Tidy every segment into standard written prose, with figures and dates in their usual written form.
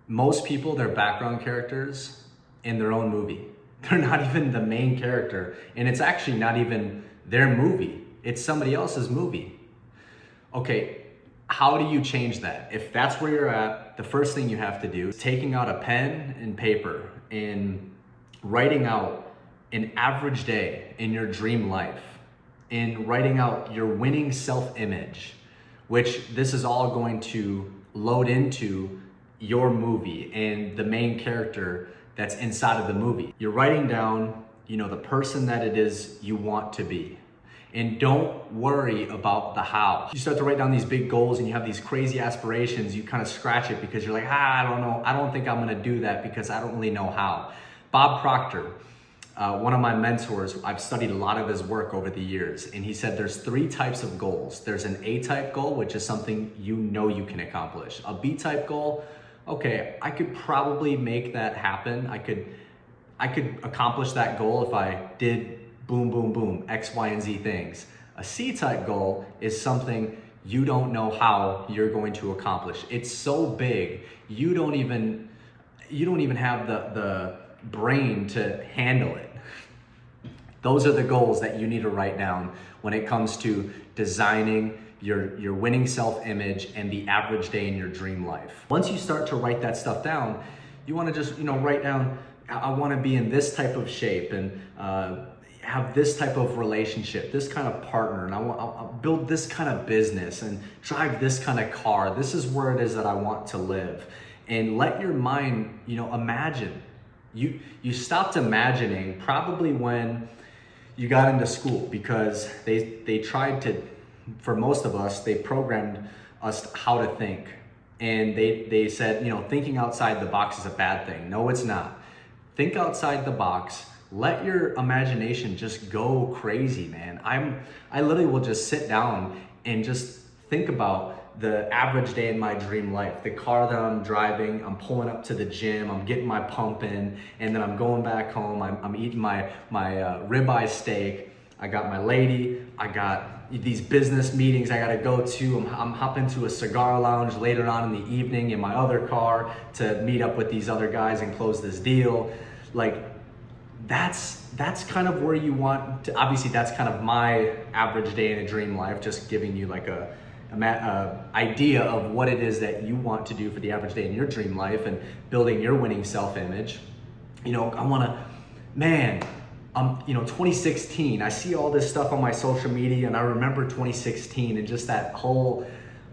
Most people, they're background characters in their own movie. They're not even the main character, and it's actually not even their movie. It's somebody else's movie. Okay, how do you change that? If that's where you're at, the first thing you have to do is taking out a pen and paper and writing out an average day in your dream life, and writing out your winning self-image, which this is all going to load into your movie and the main character that's inside of the movie. You're writing down, the person that it is you want to be. And don't worry about the how. You start to write down these big goals and you have these crazy aspirations, you kind of scratch it because you're like, I don't know. I don't think I'm gonna do that because I don't really know how. Bob Proctor, one of my mentors, I've studied a lot of his work over the years, and he said there's 3 types of goals. There's an A-type goal, which is something you know you can accomplish. A B-type goal, okay, I could probably make that happen. I could accomplish that goal if I did boom, boom, boom, X, Y, and Z things. A C-type goal is something you don't know how you're going to accomplish. It's so big, you don't even have the brain to handle it. Those are the goals that you need to write down when it comes to designing your winning self-image and the average day in your dream life. Once you start to write that stuff down, you want to just write down, I want to be in this type of shape and have this type of relationship, this kind of partner, and I'll build this kind of business and drive this kind of car. This is where it is that I want to live. And let your mind, imagine. You stopped imagining probably when you got into school, because they tried to, for most of us, they programmed us how to think. And they said, thinking outside the box is a bad thing. No, it's not. Think outside the box. Let your imagination just go crazy, man. I literally will just sit down and just think about the average day in my dream life. The car that I'm driving, I'm pulling up to the gym, I'm getting my pump in, and then I'm going back home, I'm eating my ribeye steak. I got my lady, I got these business meetings I gotta go to. I'm hopping to a cigar lounge later on in the evening in my other car to meet up with these other guys and close this deal. Like, that's kind of where you want to, obviously that's kind of my average day in a dream life, just giving you like a idea of what it is that you want to do for the average day in your dream life and building your winning self-image. I want to, man, 2016, I see all this stuff on my social media, and I remember 2016 and just that whole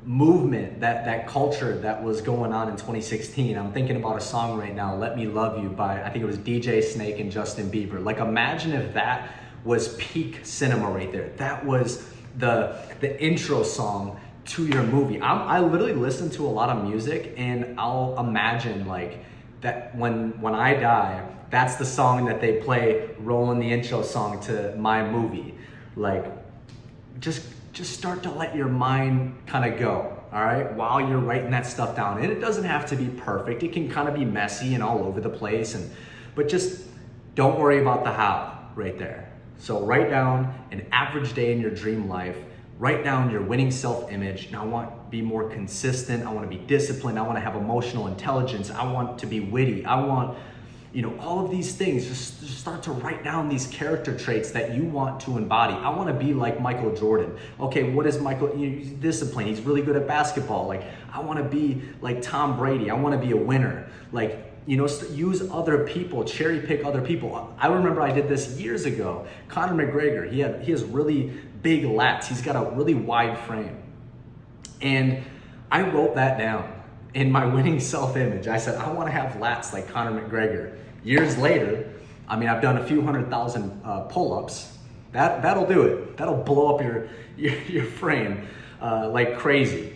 movement, that culture that was going on in 2016. I'm thinking about a song right now, Let Me Love You, by, I think it was DJ Snake and Justin Bieber. Like, imagine if that was peak cinema right there. That was the intro song to your movie. I literally listen to a lot of music, and I'll imagine like that when I die, that's the song that they play rolling the intro song to my movie. Like, just start to let your mind kind of go, all right, while you're writing that stuff down. And it doesn't have to be perfect. It can kind of be messy and all over the place, but just don't worry about the how right there. So write down an average day in your dream life. Write down your winning self-image. Now I want to be more consistent. I want to be disciplined. I want to have emotional intelligence. I want to be witty. I want, all of these things. Just start to write down these character traits that you want to embody. I want to be like Michael Jordan. Okay, what is Michael? He's disciplined. He's really good at basketball. Like, I want to be like Tom Brady. I want to be a winner. Like, use other people, cherry pick other people. I remember I did this years ago. Conor McGregor, he has really big lats. He's got a really wide frame. And I wrote that down in my winning self-image. I said, I want to have lats like Conor McGregor. Years later, I've done a few 100,000 pull-ups. That'll do it. That'll blow up your frame like crazy.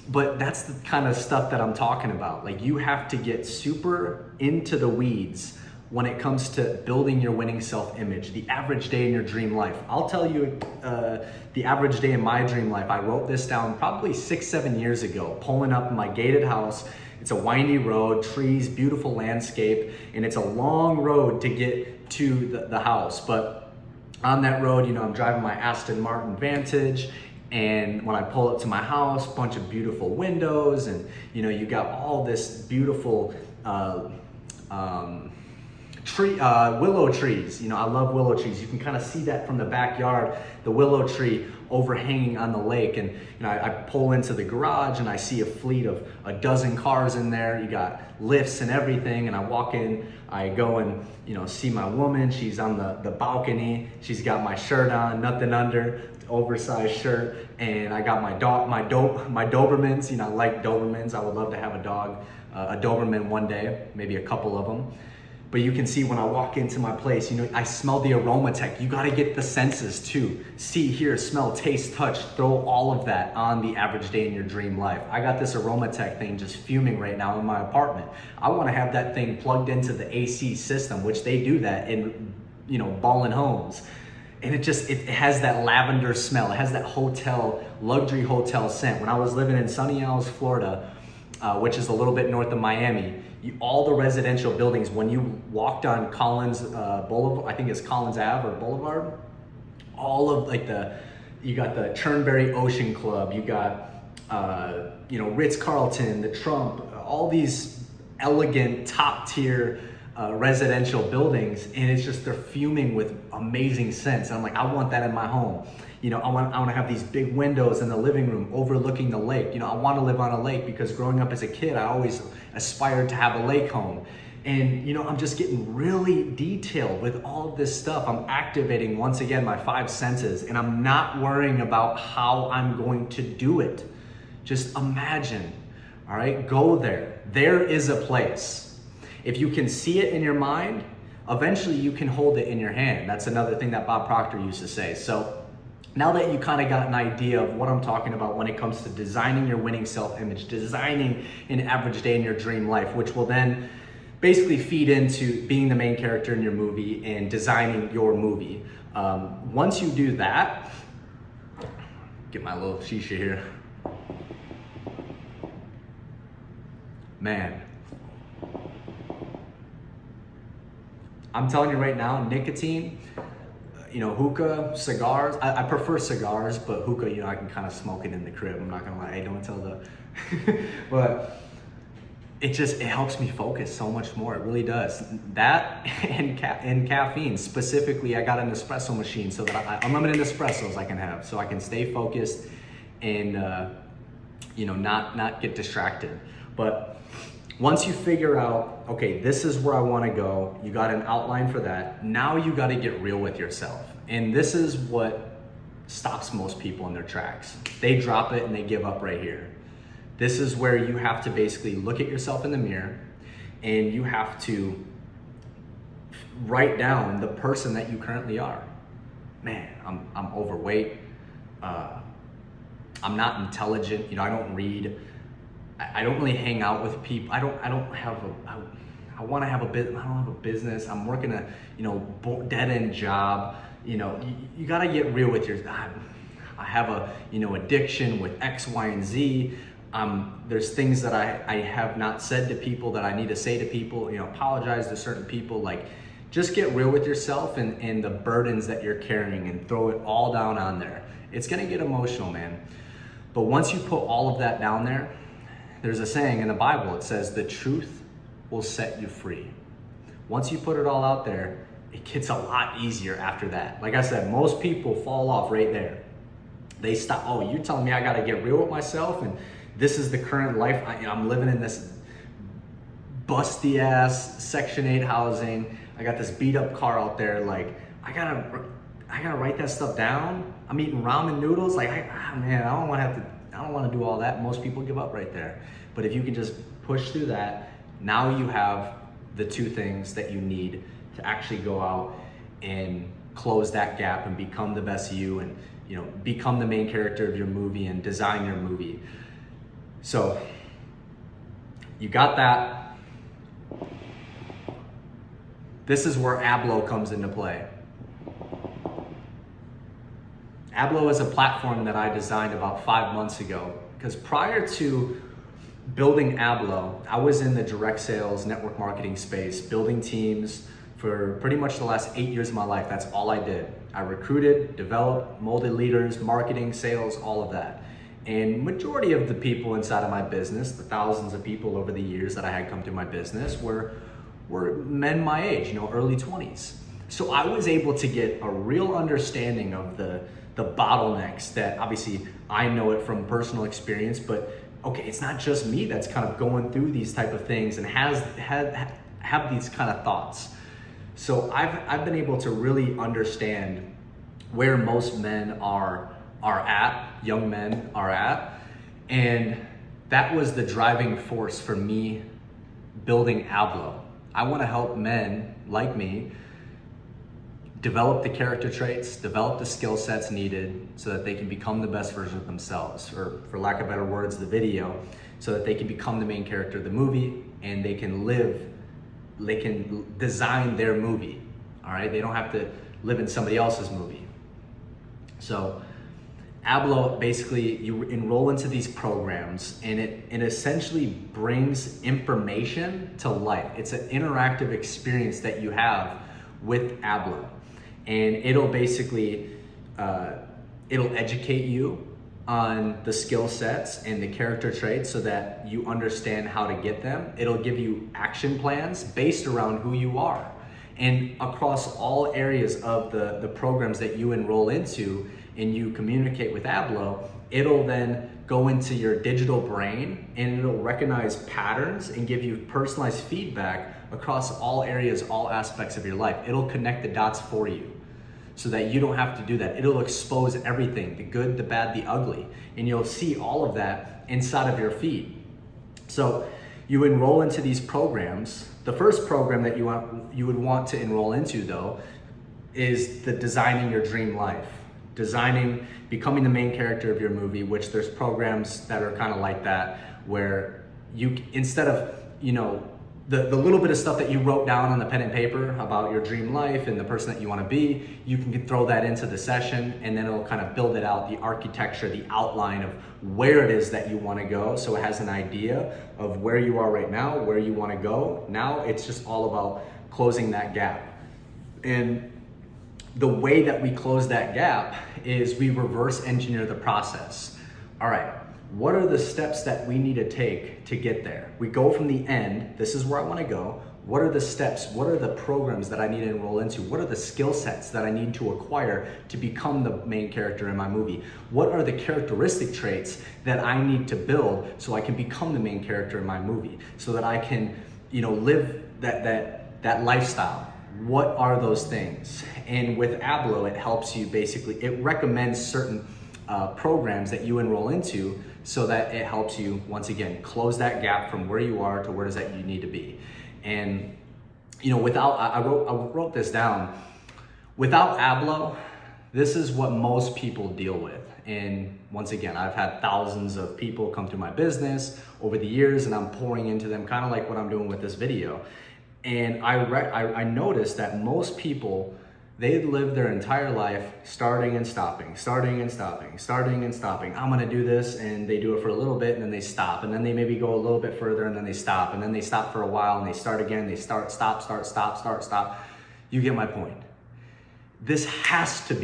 But that's the kind of stuff that I'm talking about. Like, you have to get super into the weeds when it comes to building your winning self-image, the average day in your dream life. I'll tell you the average day in my dream life. I wrote this down probably 6-7 years ago, pulling up my gated house. It's a windy road, trees, beautiful landscape, and it's a long road to get to the house. But on that road, I'm driving my Aston Martin Vantage. And when I pull up to my house, bunch of beautiful windows, and you know, you got all this beautiful willow trees. You know, I love willow trees. You can kind of see that from the backyard, the willow tree overhanging on the lake. And you know, I pull into the garage and I see a fleet of a dozen cars in there. You got lifts and everything. And I walk in, I go and, you know, see my woman. She's on the balcony. She's got my shirt on, nothing under, oversized shirt. And I got my Dobermans. You know, I like Dobermans. I would love to have a dog, a Doberman one day, maybe a couple of them. But you can see when I walk into my place, you know, I smell the Aromatech. You gotta get the senses too. See, hear, smell, taste, touch, throw all of that on the average day in your dream life. I got this Aromatech thing just fuming right now in my apartment. I wanna have that thing plugged into the AC system, which they do that in, you know, Ballin Homes. And it has that lavender smell. It has that luxury hotel scent. When I was living in Sunny Isles, Florida, which is a little bit north of Miami, all the residential buildings, when you walked on Collins Boulevard, I think it's Collins Ave or Boulevard, all of like you got the Turnberry Ocean Club, you got, you know, Ritz-Carlton, the Trump, all these elegant top tier residential buildings, and it's just, they're fuming with amazing scents. And I'm like, I want that in my home. You know, I want to have these big windows in the living room overlooking the lake. You know, I want to live on a lake because growing up as a kid, I always aspired to have a lake home. And, you know, I'm just getting really detailed with all of this stuff. I'm activating, once again, my 5 senses, and I'm not worrying about how I'm going to do it. Just imagine, all right? Go there. There is a place. If you can see it in your mind, eventually you can hold it in your hand. That's another thing that Bob Proctor used to say. So now that you kind of got an idea of what I'm talking about when it comes to designing your winning self-image, designing an average day in your dream life, which will then basically feed into being the main character in your movie and designing your movie. Once you do that, get my little shisha here. Man, I'm telling you right now, nicotine, you know, hookah, cigars. I prefer cigars, but hookah, you know, I can kind of smoke it in the crib. I'm not gonna lie, hey, don't tell the, but it helps me focus so much more. It really does. That and caffeine. Specifically, I got an espresso machine so that unlimited espressos I can have, so I can stay focused and, you know, not get distracted. But once you figure out, okay, this is where I want to go, you got an outline for that. Now you got to get real with yourself. And this is what stops most people in their tracks. They drop it and they give up right here. This is where you have to basically look at yourself in the mirror and you have to write down the person that you currently are. Man, I'm overweight. I'm not intelligent. You know, I don't read. I don't really hang out with people. I want to have a business. I'm working a, you know, dead end job. You know, you got to get real with I have a, you know, addiction with X, Y, and Z. There's things that I have not said to people that I need to say to people, you know, apologize to certain people. Like, just get real with yourself and the burdens that you're carrying and throw it all down on there. It's going to get emotional, man. But once you put all of that down there, there's a saying in the Bible, it says, the truth will set you free. Once you put it all out there, it gets a lot easier after that. Like I said, most people fall off right there. They stop, oh, you're telling me I gotta get real with myself and this is the current life, I'm living in this busty ass Section 8 housing. I got this beat up car out there, like, I gotta write that stuff down. I'm eating ramen noodles, like, man, I don't want to do all that. Most people give up right there. But if you can just push through that, now you have the 2 things that you need to actually go out and close that gap and become the best you and, you know, become the main character of your movie and design your movie. So you got that. This is where Ablo comes into play. Ablo is a platform that I designed about 5 months ago, because prior to building Ablo, I was in the direct sales network marketing space, building teams for pretty much the last 8 years of my life. That's all I did. I recruited, developed, molded leaders, marketing, sales, all of that. And majority of the people inside of my business, the thousands of people over the years that I had come through my business were men my age, early 20s. So I was able to get a real understanding of the bottlenecks that obviously I know it from personal experience, but okay, it's not just me that's kind of going through these type of things and have these kind of thoughts. So I've been able to really understand where most men are at, young men are at, and that was the driving force for me building Ablo. I want to help men like me develop the character traits, develop the skill sets needed so that they can become the best version of themselves, or for lack of better words, the video, so that they can become the main character of the movie and they can design their movie, all right? They don't have to live in somebody else's movie. So Ablo, basically, you enroll into these programs and it essentially brings information to life. It's an interactive experience that you have with Ablo. And it'll basically, it'll educate you on the skill sets and the character traits so that you understand how to get them. It'll give you action plans based around who you are. And across all areas of the programs that you enroll into and you communicate with Ablo, it'll then go into your digital brain and it'll recognize patterns and give you personalized feedback across all areas, all aspects of your life. It'll connect the dots for you so that you don't have to do that. It'll expose everything, the good, the bad, the ugly, and you'll see all of that inside of your feed. So you enroll into these programs. The first program that you would want to enroll into, though, is the Designing Your Dream Life. Becoming the main character of your movie, which there's programs that are kind of like that, where you, instead of, the little bit of stuff that you wrote down on the pen and paper about your dream life and the person that you want to be, you can throw that into the session and then it'll kind of build it out, the architecture, the outline of where it is that you want to go. So it has an idea of where you are right now, where you want to go. Now it's just all about closing that gap. And the way that we close that gap is we reverse engineer the process. All right, what are the steps that we need to take to get there? We go from the end, this is where I want to go. What are the steps? What are the programs that I need to enroll into? What are the skill sets that I need to acquire to become the main character in my movie? What are the characteristic traits that I need to build so I can become the main character in my movie? So that I can, live that lifestyle. What are those things? And with Ablo, it helps you basically, it recommends certain programs that you enroll into so that it helps you, once again, close that gap from where you are to where it is that you need to be. And, I wrote this down. Without Ablo, this is what most people deal with. And once again, I've had thousands of people come through my business over the years and I'm pouring into them, kind of like what I'm doing with this video. And I noticed that most people, they live their entire life starting and stopping, starting and stopping, starting and stopping. I'm gonna do this, and they do it for a little bit and then they stop, and then they maybe go a little bit further and then they stop, and then they stop for a while and they start again, they start, stop, start, stop, start, stop. You get my point. This has to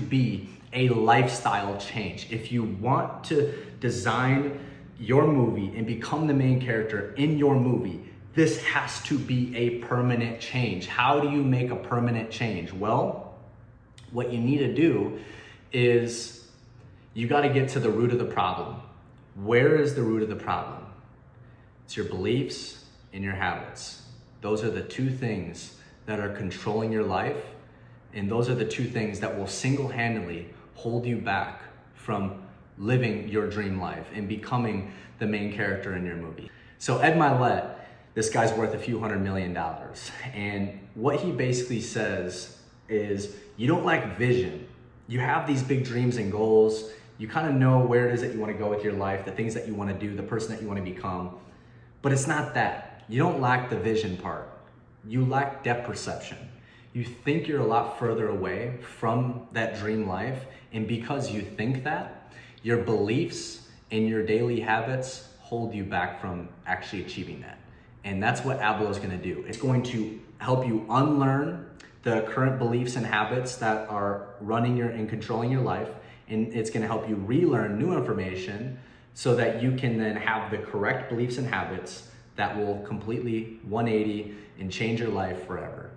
be a lifestyle change. If you want to design your movie and become the main character in your movie, this has to be a permanent change. How do you make a permanent change? Well, what you need to do is you got to get to the root of the problem. Where is the root of the problem? It's your beliefs and your habits. Those are the two things that are controlling your life, and those are the two things that will single-handedly hold you back from living your dream life and becoming the main character in your movie. So Ed Mylett, this guy's worth a few $100 million. And what he basically says is, you don't lack vision. You have these big dreams and goals. You kind of know where it is that you want to go with your life, the things that you want to do, the person that you want to become. But it's not that. You don't lack the vision part. You lack depth perception. You think you're a lot further away from that dream life. And because you think that, your beliefs and your daily habits hold you back from actually achieving that. And that's what Ablo is going to do. It's going to help you unlearn the current beliefs and habits that are running your and controlling your life, and it's going to help you relearn new information so that you can then have the correct beliefs and habits that will completely 180 and change your life forever.